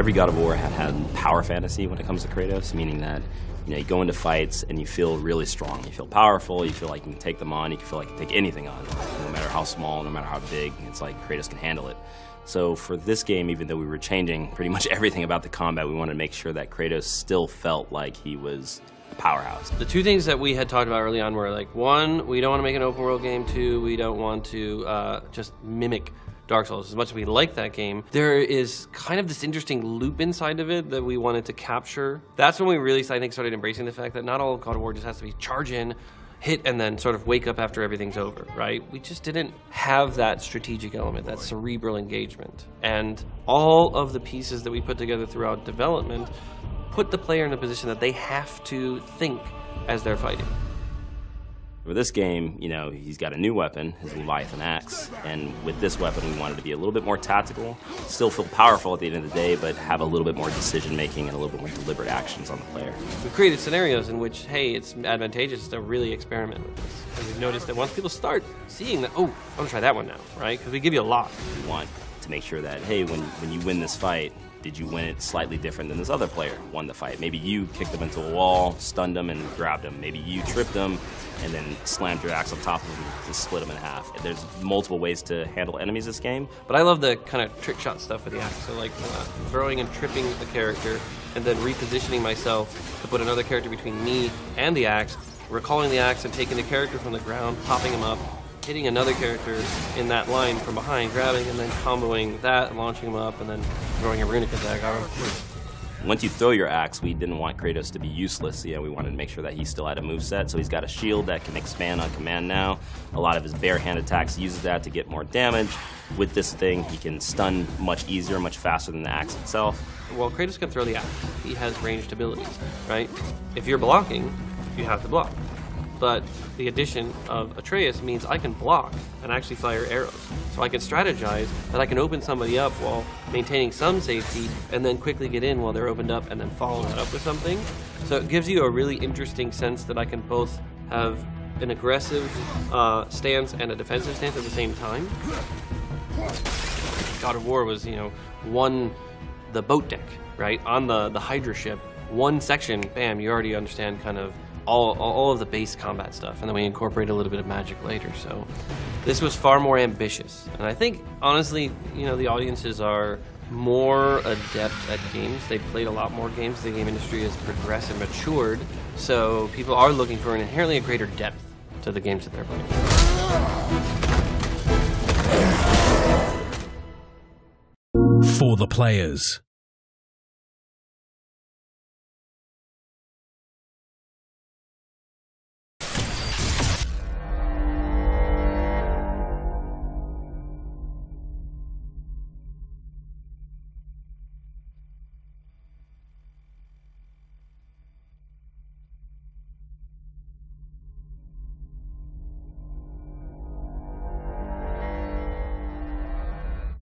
Every God of War had power fantasy when it comes to Kratos, meaning that you go into fights and you feel really strong. You feel powerful, you feel like you can take them on, you feel like you can take anything on. No matter how small, no matter how big, it's like Kratos can handle it. So for this game, even though we were changing pretty much everything about the combat, we wanted to make sure that Kratos still felt like he was a powerhouse. The two things that we had talked about early on were like, one, we don't want to make an open world game. Two, we don't want to just mimic Dark Souls. As much as we like that game, there is kind of this interesting loop inside of it that we wanted to capture. That's when we really, I think, started embracing the fact that not all God of War just has to be charge in, hit, and then sort of wake up after everything's over, right? We just didn't have that strategic element, that cerebral engagement. And all of the pieces that we put together throughout development put the player in a position that they have to think as they're fighting. For this game, he's got a new weapon, his Leviathan axe, and with this weapon we wanted to be a little bit more tactical, still feel powerful at the end of the day, but have a little bit more decision-making and a little bit more deliberate actions on the player. We've created scenarios in which, hey, it's advantageous to really experiment with this. And we've noticed that once people start seeing that, oh, I'm gonna try that one now, right? Because we give you a lot. We want to make sure that, hey, when you win this fight, did you win it slightly different than this other player won the fight? Maybe you kicked them into a wall, stunned them, and grabbed them. Maybe you tripped them and then slammed your axe on top of them to split them in half. There's multiple ways to handle enemies this game. But I love the kind of trick shot stuff with the axe. So like throwing and tripping the character and then repositioning myself to put another character between me and the axe, recalling the axe and taking the character from the ground, popping him up, hitting another character in that line from behind, grabbing and then comboing that, launching him up, and then throwing a runic attack on him. Once you throw your axe, we didn't want Kratos to be useless. We wanted to make sure that he still had a moveset, so he's got a shield that can expand on command now. A lot of his bare hand attacks uses that to get more damage. With this thing, he can stun much easier, much faster than the axe itself. Well, Kratos can throw the axe. He has ranged abilities, right? If you're blocking, you have to block. But the addition of Atreus means I can block and actually fire arrows. So I can strategize that I can open somebody up while maintaining some safety and then quickly get in while they're opened up and then follow that up with something. So it gives you a really interesting sense that I can both have an aggressive stance and a defensive stance at the same time. God of War was, the boat deck, right? On the Hydra ship, one section, bam, you already understand kind of all of the base combat stuff, and then we incorporate a little bit of magic later. So this was far more ambitious, and I think honestly, the audiences are more adept at games. They've played a lot more games. The game industry has progressed and matured, so people are looking for an inherently a greater depth to the games that they're playing. For the players.